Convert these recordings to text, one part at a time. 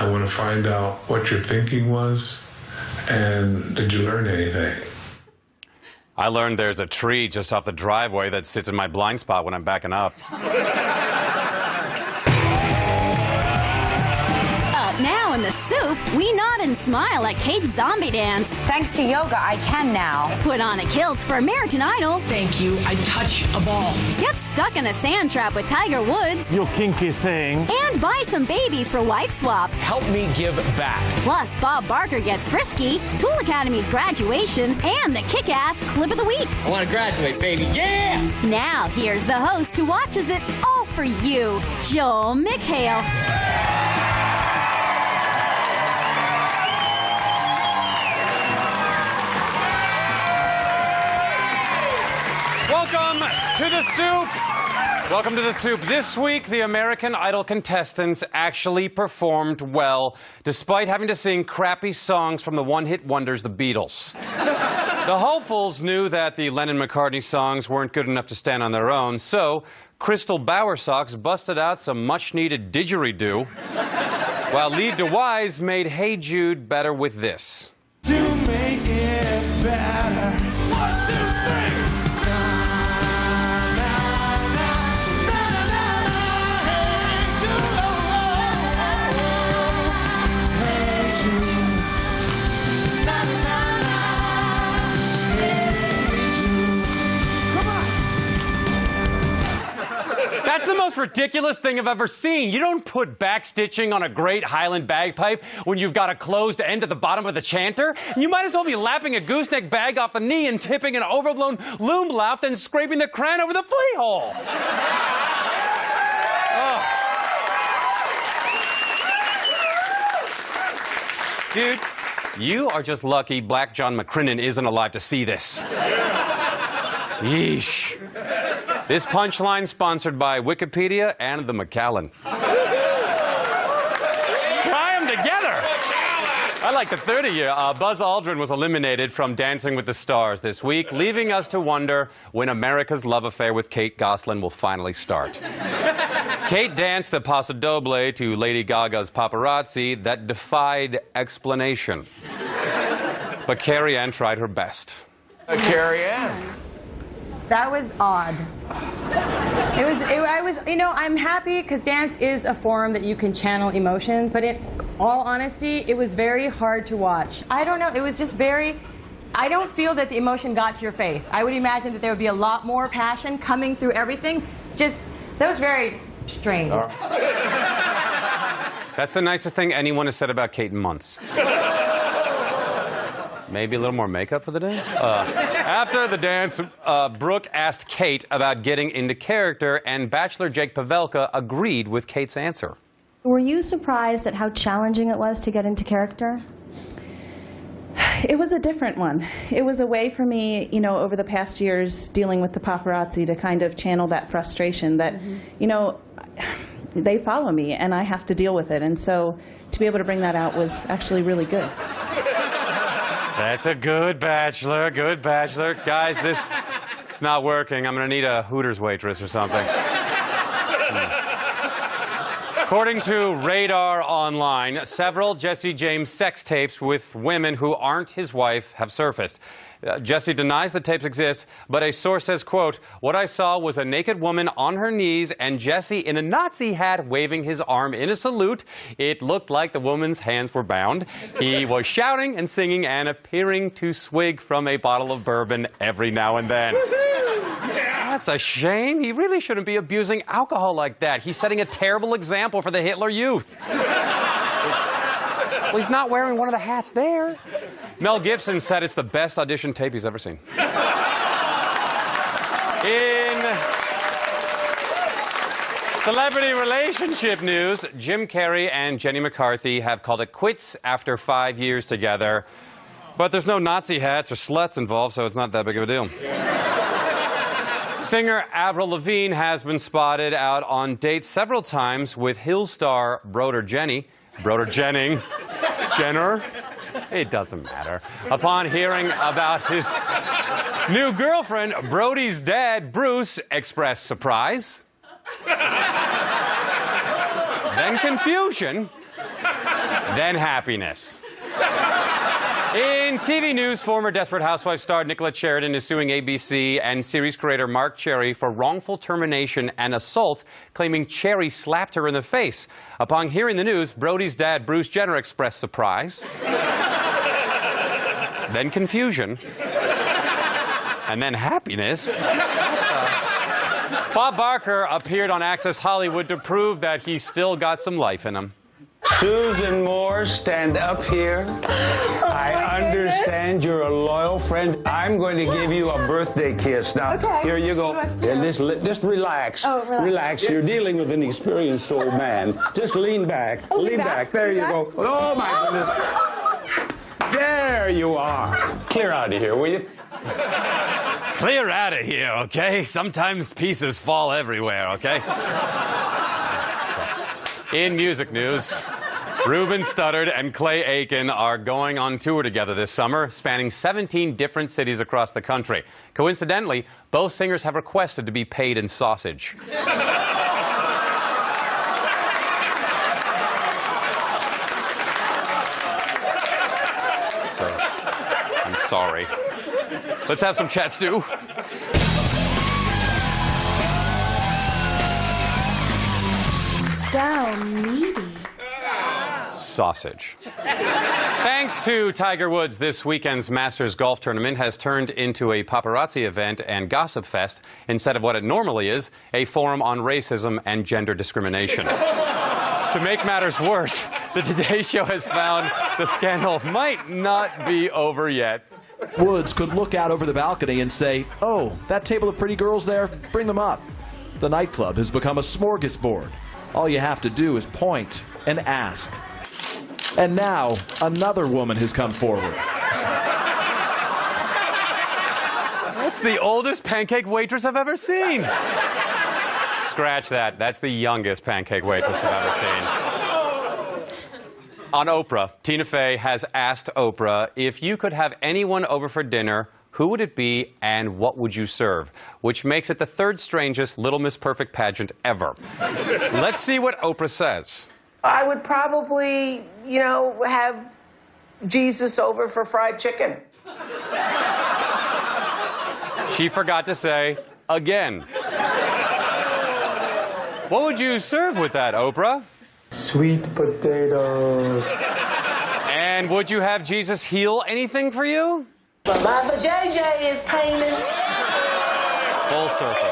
I want to find out what your thinking was, and did you learn anything? I learned there's a tree just off the driveway that sits in my blind spot when I'm backing up. Now in the soup, we nod and smile at Kate's zombie dance. Thanks to yoga, I can now. Put on a kilt for American Idol. Thank you. I touch a ball. Get stuck in a sand trap with Tiger Woods. You kinky thing. And buy some babies for Wife Swap. Help me give back. Plus, Bob Barker gets frisky, Tool Academy's graduation, and the kick-ass clip of the week. I want to graduate, baby. Yeah! Now, here's the host who watches it all for you, Joel McHale. Welcome to the soup. Welcome to the soup. This week, the American Idol contestants actually performed well, despite having to sing crappy songs from the one-hit wonders, the Beatles. The hopefuls knew that the Lennon-McCartney songs weren't good enough to stand on their own, so Crystal Bowersox busted out some much-needed didgeridoo, while Lee DeWise made Hey Jude better with this. To make it better. 1, 2, 3. That's the most ridiculous thing I've ever seen. You don't put backstitching on a great Highland bagpipe when you've got a closed end at the bottom of the chanter. You might as well be lapping a gooseneck bag off the knee and tipping an overblown loom lout and scraping the crown over the flea hole. Oh. Dude, you are just lucky Black John McCrinnen isn't alive to see this. Yeesh. This punchline sponsored by Wikipedia and the Macallan. Try them together. I like the 30-year. Buzz Aldrin was eliminated from Dancing with the Stars this week, leaving us to wonder when America's love affair with Kate Gosselin will finally start. Kate danced a paso doble to Lady Gaga's Paparazzi that defied explanation. But Carrie Ann tried her best. Carrie Ann. That was odd. I'm happy because dance is a form that you can channel emotion, but in all honesty, it was very hard to watch. I don't know, it was just I don't feel that the emotion got to your face. I would imagine that there would be a lot more passion coming through everything. That was very strange. That's the nicest thing anyone has said about Kate in months. Maybe a little more makeup for the dance? After the dance, Brooke asked Kate about getting into character, and Bachelor Jake Pavelka agreed with Kate's answer. Were you surprised at how challenging it was to get into character? It was a different one. It was a way for me, over the past years dealing with the paparazzi to kind of channel that frustration that, they follow me and I have to deal with it. And so to be able to bring that out was actually really good. That's a good bachelor, good bachelor. Guys, it's not working. I'm going to need a Hooters waitress or something. According to Radar Online, several Jesse James sex tapes with women who aren't his wife have surfaced. Jesse denies the tapes exist, but a source says, quote, "What I saw was a naked woman on her knees and Jesse in a Nazi hat waving his arm in a salute. It looked like the woman's hands were bound. He was shouting and singing and appearing to swig from a bottle of bourbon every now and then." That's a shame. He really shouldn't be abusing alcohol like that. He's setting a terrible example for the Hitler Youth. Well, he's not wearing one of the hats there. Mel Gibson said it's the best audition tape he's ever seen. In celebrity relationship news, Jim Carrey and Jenny McCarthy have called it quits after 5 years together. But there's no Nazi hats or sluts involved, so it's not that big of a deal. Singer Avril Lavigne has been spotted out on dates several times with Hill star Broder Jenner. It doesn't matter. Upon hearing about his new girlfriend, Brody's dad, Bruce, expressed surprise, then confusion, then happiness. In TV news, former Desperate Housewives star Nicolette Sheridan is suing ABC and series creator Mark Cherry for wrongful termination and assault, claiming Cherry slapped her in the face. Upon hearing the news, Brody's dad, Bruce Jenner, expressed surprise, then confusion, and then happiness. Bob Barker appeared on Access Hollywood to prove that he's still got some life in him. Susan Moore, stand up here. I understand you're a loyal friend. I'm going to give you a birthday kiss. Now, here you go. Yeah, just relax. Relax. You're dealing with an experienced old man. Just lean back. Lean back. There you go. Oh, my goodness. There you are. Clear out of here, will you? Clear out of here, okay? Sometimes pieces fall everywhere, okay? In music news, Ruben Studdard and Clay Aiken are going on tour together this summer, spanning 17 different cities across the country. Coincidentally, both singers have requested to be paid in sausage. So, I'm sorry. Let's have some chat, Stu. So meaty. Sausage. Thanks to Tiger Woods, this weekend's Masters golf tournament has turned into a paparazzi event and gossip fest instead of what it normally is, a forum on racism and gender discrimination. To make matters worse, the Today Show has found the scandal might not be over yet. Woods could look out over the balcony and say, "Oh, that table of pretty girls there, bring them up." The nightclub has become a smorgasbord. All you have to do is point and ask. And now, another woman has come forward. That's the oldest pancake waitress I've ever seen. Scratch that. That's the youngest pancake waitress I've ever seen. On Oprah, Tina Fey has asked Oprah, if you could have anyone over for dinner, who would it be and what would you serve? Which makes it the third strangest Little Miss Perfect pageant ever. Let's see what Oprah says. I would probably, have Jesus over for fried chicken. She forgot to say, again. What would you serve with that, Oprah? Sweet potato. And would you have Jesus heal anything for you? My JJ is painting. Full circle.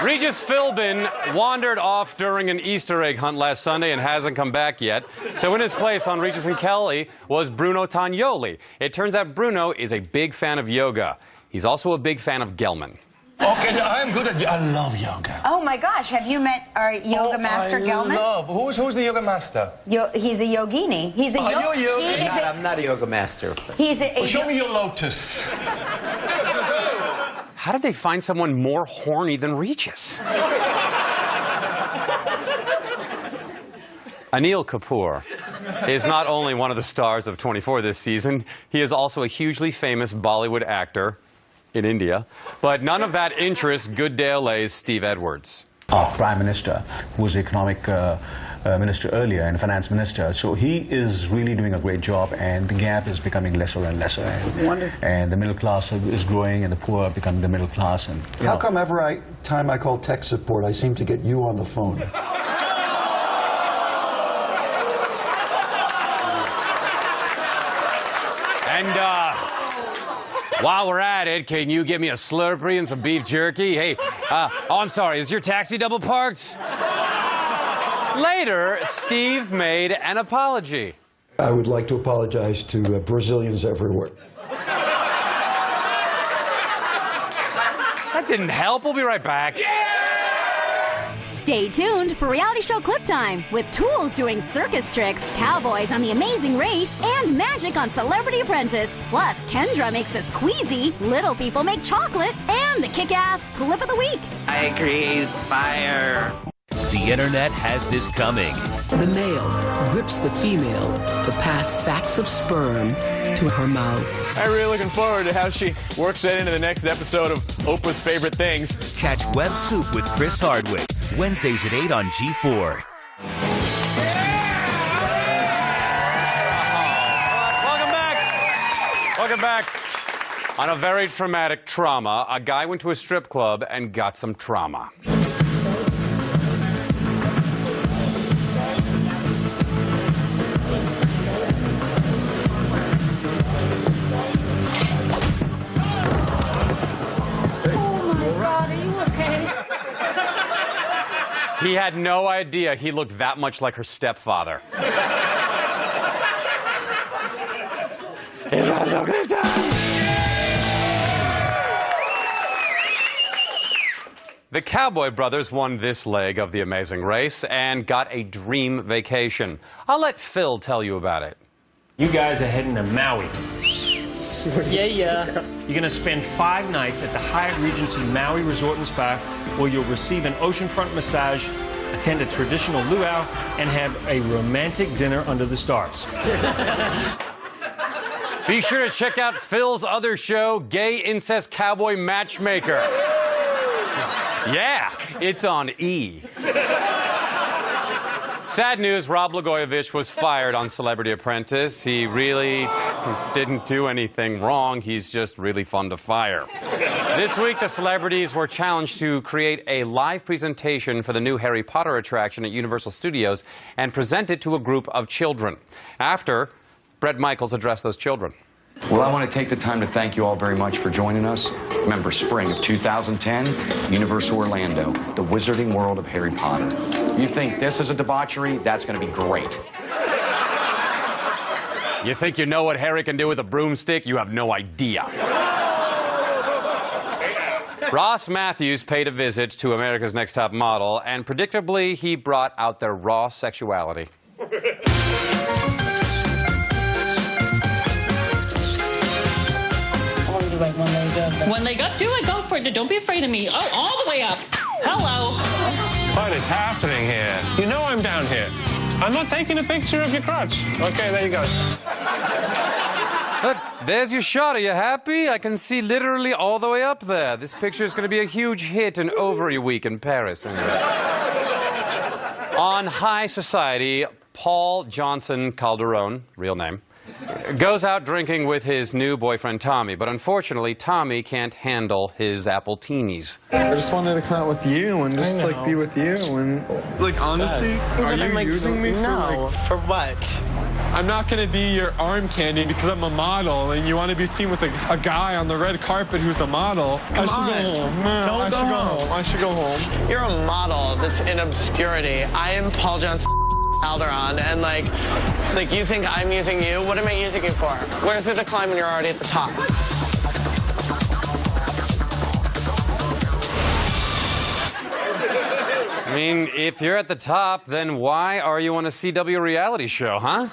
Regis Philbin wandered off during an Easter egg hunt last Sunday and hasn't come back yet. So in his place on Regis and Kelly was Bruno Tonioli. It turns out Bruno is a big fan of yoga. He's also a big fan of Gelman. Okay, I'm good at I love yoga. Oh my gosh, have you met our yoga master, Gelman? Who's the yoga master? He's a yogini. He's a I'm not a yoga master. Show me your lotus. How did they find someone more horny than Regis? Anil Kapoor is not only one of the stars of 24 this season, he is also a hugely famous Bollywood actor in India. But none of that interests Good Day LA's Steve Edwards. Our Prime Minister, who was the economic minister earlier and finance minister, so he is really doing a great job, and the gap is becoming lesser and lesser. And the middle class is growing, and the poor are becoming the middle class. And How come every time I call tech support, I seem to get you on the phone? And while we're at it, can you give me a Slurpee and some beef jerky? Hey, I'm sorry, is your taxi double parked? Later, Steve made an apology. I would like to apologize to Brazilians everywhere. That didn't help. We'll be right back. Stay tuned for reality show Clip Time with tools doing circus tricks, cowboys on The Amazing Race, and magic on Celebrity Apprentice. Plus, Kendra makes us queasy, little people make chocolate, and the kick-ass Clip of the Week. I create fire. The internet has this coming. The male grips the female to pass sacks of sperm to her mouth. I'm really looking forward to how she works that into the next episode of Oprah's Favorite Things. Catch Web Soup with Chris Hardwick, Wednesdays at 8 on G4. Welcome back. On a very traumatic trauma, a guy went to a strip club and got some trauma. He had no idea he looked that much like her stepfather. It was a good time. The Cowboy brothers won this leg of the Amazing Race and got a dream vacation. I'll let Phil tell you about it. You guys are heading to Maui. Sweet. Yeah. You're going to spend 5 nights at the Hyatt Regency Maui Resort and Spa, where you'll receive an oceanfront massage, attend a traditional luau, and have a romantic dinner under the stars. Be sure to check out Phil's other show, Gay Incest Cowboy Matchmaker. Yeah, it's on E! Sad news, Rob Blagojevich was fired on Celebrity Apprentice. He really didn't do anything wrong. He's just really fun to fire. This week, the celebrities were challenged to create a live presentation for the new Harry Potter attraction at Universal Studios and present it to a group of children. After, Bret Michaels addressed those children. Well, I want to take the time to thank you all very much for joining us. Remember, spring of 2010, Universal Orlando, the wizarding world of Harry Potter. You think this is a debauchery? That's going to be great. You think you know what Harry can do with a broomstick? You have no idea. Ross Matthews paid a visit to America's Next Top Model, and predictably, he brought out their raw sexuality. Like one leg up. One leg up? Do it. Go for it. Don't be afraid of me. Oh, all the way up. Hello. What is happening here? You know I'm down here. I'm not taking a picture of your crotch. Okay, there you go. Look, there's your shot. Are you happy? I can see literally all the way up there. This picture is going to be a huge hit in Ovary Week in Paris. Anyway. On High Society, Paul Johnson Calderon, real name, goes out drinking with his new boyfriend, Tommy. But unfortunately, Tommy can't handle his appletinies. I just wanted to come out with you and just, like, be with you. And, like, honestly, are you using me for what? I'm not going to be your arm candy because I'm a model and you want to be seen with a guy on the red carpet who's a model. I should go home. No, I should go home. I should go home. You're a model that's in obscurity. I am Paul Johnson Calderon, and like you think I'm using you? What am I using you for? Where's the climb when you're already at the top? I mean, if you're at the top, then why are you on a CW reality show, huh?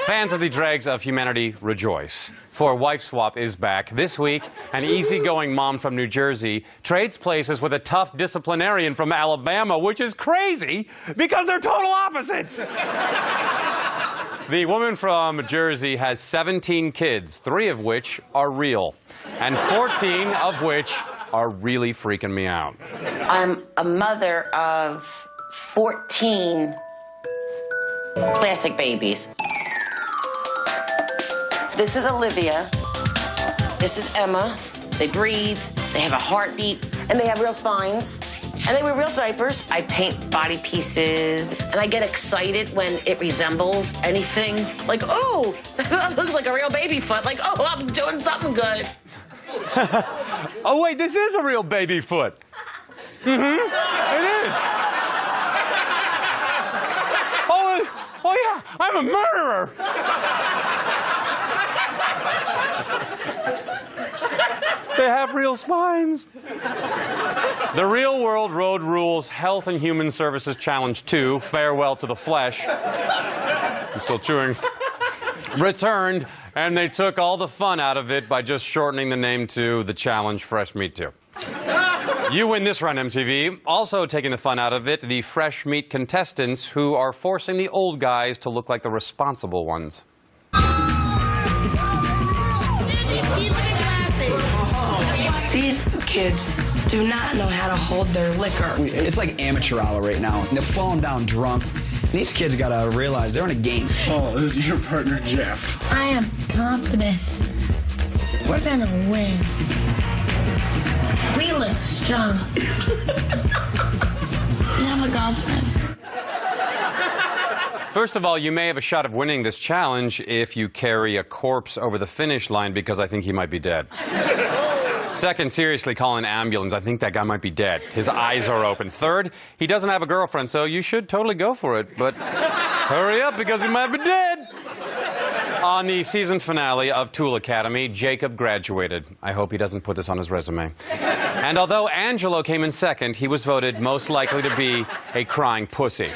Fans of the dregs of humanity rejoice. For Wife Swap is back. This week, an easygoing mom from New Jersey trades places with a tough disciplinarian from Alabama, which is crazy because they're total opposites. The woman from Jersey has 17 kids, 3 of which are real, and 14 of which are really freaking me out. I'm a mother of 14 plastic babies. This is Olivia. This is Emma. They breathe, they have a heartbeat, and they have real spines. And they wear real diapers. I paint body pieces, and I get excited when it resembles anything. Like, oh, that looks like a real baby foot. Like, oh, I'm doing something good. Oh, wait, this is a real baby foot. Mm-hmm. It is. Oh, yeah, I'm a murderer. They have real spines. The Real World Road Rules Health and Human Services Challenge 2, Farewell to the Flesh, I'm still chewing, returned, and they took all the fun out of it by just shortening the name to the Challenge Fresh Meat 2. You win this round, MTV. Also taking the fun out of it, the fresh meat contestants who are forcing the old guys to look like the responsible ones. These Kids do not know how to hold their liquor. It's like amateur hour right now. They're falling down drunk. These kids gotta realize they're in a game. Oh, this is your partner, Jeff. I am confident. We're gonna win. We look strong. You have a girlfriend. First of all, you may have a shot of winning this challenge if you carry a corpse over the finish line, because I think he might be dead. Second, seriously, call an ambulance. I think that guy might be dead. His eyes are open. Third, he doesn't have a girlfriend, so you should totally go for it. But hurry up, because he might be dead. On the season finale of Tool Academy, Jacob graduated. I hope he doesn't put this on his resume. And although Angelo came in second, he was voted most likely to be a crying pussy.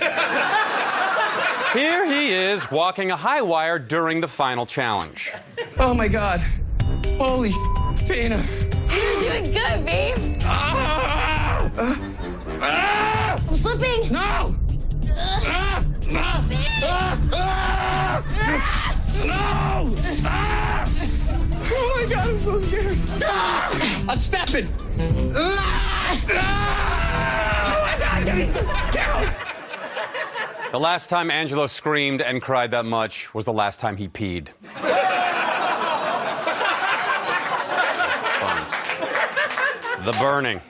Here he is, walking a high wire during the final challenge. Oh my God. Holy Tina. You're doing good, babe. I'm slipping. No! No! Oh my God, I'm so scared. I'm stepping. The last time Angelo screamed and cried that much was the last time he peed. The burning.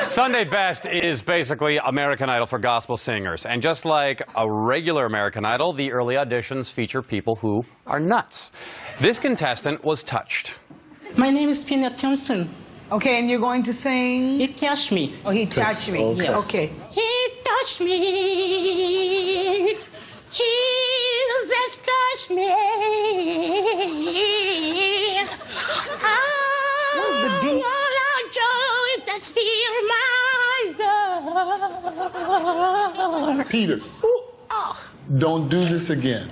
Sunday Best is basically American Idol for gospel singers. And just like a regular American Idol, the early auditions feature people who are nuts. This contestant was touched. My name is Pina Thompson. Okay, and you're going to sing? He touched me. Oh, he touched me. Okay. Yes. Okay. He touched me. Jesus touched me. What's the deep? Peter, don't do this again.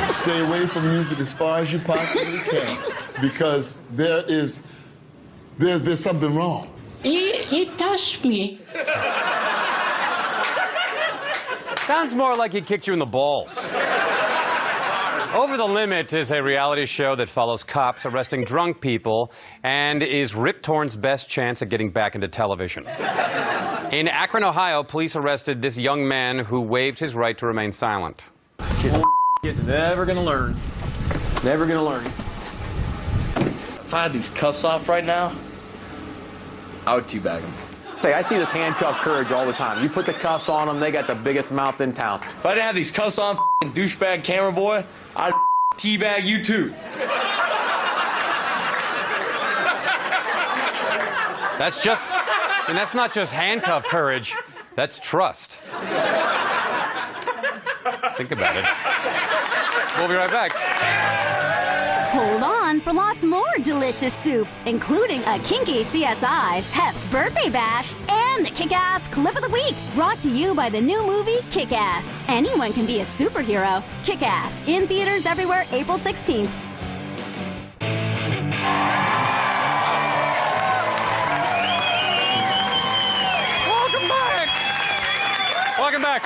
Stay away from music as far as you possibly can, because there's something wrong. He touched me. Sounds more like he kicked you in the balls. Over the Limit is a reality show that follows cops arresting drunk people and is Rip Torn's best chance at getting back into television. In Akron, Ohio, police arrested this young man who waived his right to remain silent. Kid's never gonna learn. Never gonna learn. If I had these cuffs off right now, I would teabag him. Say, I see this handcuff courage all the time. You put the cuffs on them, they got the biggest mouth in town. If I didn't have these cuffs on, douchebag camera boy, I'd teabag you too. That's not just handcuff courage, that's trust. Think about it. We'll be right back. Hold on for lots more delicious soup, including a kinky CSI, Hef's birthday bash, and the Kick-Ass Clip of the Week, brought to you by the new movie Kick-Ass. Anyone can be a superhero. Kick-Ass, in theaters everywhere, April 16th. Welcome back.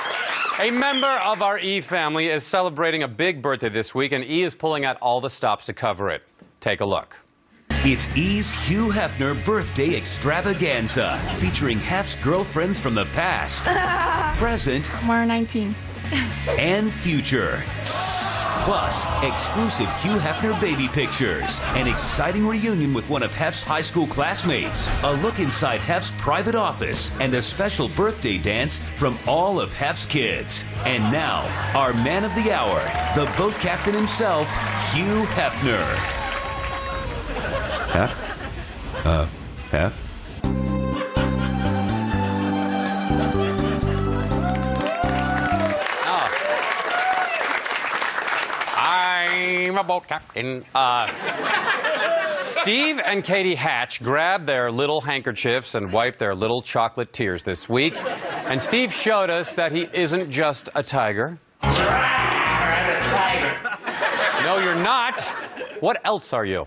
A member of our E family is celebrating a big birthday this week, and E is pulling out all the stops to cover it. Take a look. It's E's Hugh Hefner Birthday Extravaganza, featuring Hef's girlfriends from the past, present, We're 19. and future. Plus, exclusive Hugh Hefner baby pictures, an exciting reunion with one of Hef's high school classmates, a look inside Hef's private office, and a special birthday dance from all of Hef's kids. And now, our man of the hour, the boat captain himself, Hugh Hefner. Hef? Hef? I'm a boat captain. Steve and Katie Hatch grabbed their little handkerchiefs and wiped their little chocolate tears this week. And Steve showed us that he isn't just a tiger. I'm a tiger. No, you're not. What else are you?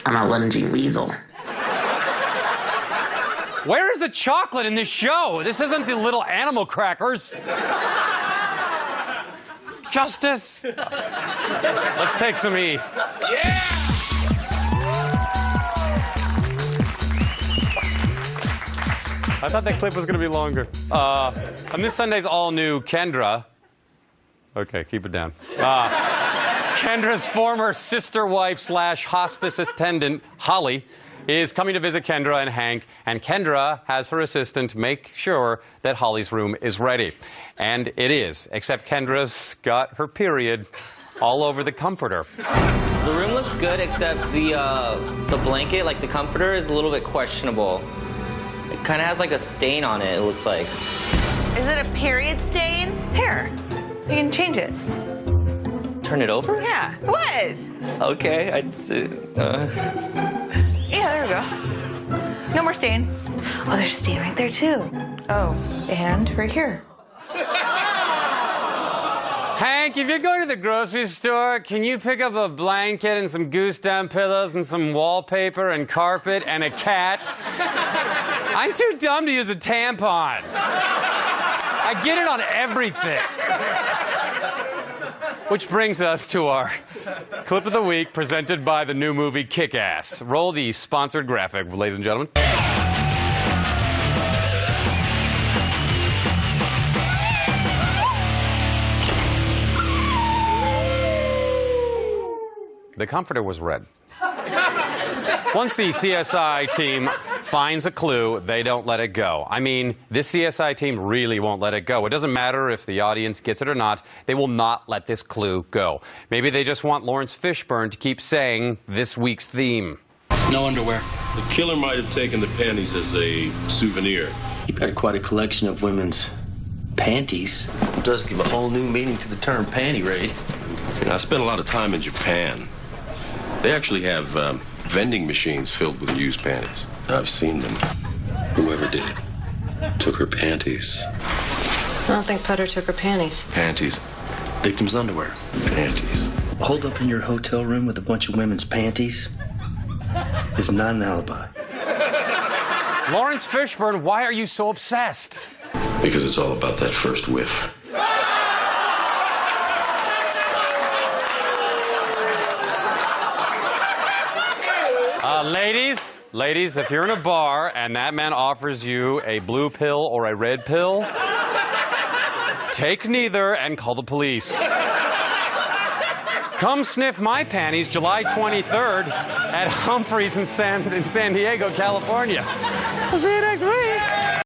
I'm a lunging weasel. Where is the chocolate in this show? This isn't the little animal crackers. Justice. Let's take some E. I thought that clip was going to be longer. On this Sunday's all-new Kendra... Okay, keep it down. Kendra's former sister wife / hospice attendant, Holly, is coming to visit Kendra and Hank, and Kendra has her assistant make sure that Holly's room is ready. And it is, except Kendra's got her period all over the comforter. The room looks good, except the blanket, like the comforter, is a little bit questionable. It kind of has like a stain on it, it looks like. Is it a period stain? Here, you can change it. Turn it over? Yeah. What? Okay. Yeah, there we go. No more stain. Oh, there's a stain right there, too. Oh, and right here. Hank, if you're going to the grocery store, can you pick up a blanket and some goose down pillows and some wallpaper and carpet and a cat? I'm too dumb to use a tampon. I get it on everything. Which brings us to our clip of the week presented by the new movie Kick-Ass. Roll the sponsored graphic, ladies and gentlemen. The comforter was red. Once the CSI team finds a clue, they don't let it go. I mean, this CSI team really won't let it go. It doesn't matter if the audience gets it or not. They will not let this clue go. Maybe they just want Lawrence Fishburne to keep saying this week's theme. No underwear. The killer might have taken the panties as a souvenir. You've got quite a collection of women's panties. It does give a whole new meaning to the term panty raid. And I spent a lot of time in Japan. They actually have vending machines filled with used panties. I've seen them. Whoever did it took her panties. I don't think Putter took her panties. Panties. Victim's underwear. Panties. Hold up in your hotel room with a bunch of women's panties is not an alibi. Lawrence Fishburne, why are you so obsessed? Because it's all about that first whiff. Ladies, if you're in a bar and that man offers you a blue pill or a red pill, take neither and call the police. Come sniff my panties July 23rd at Humphreys in San Diego, California. We'll see you next week.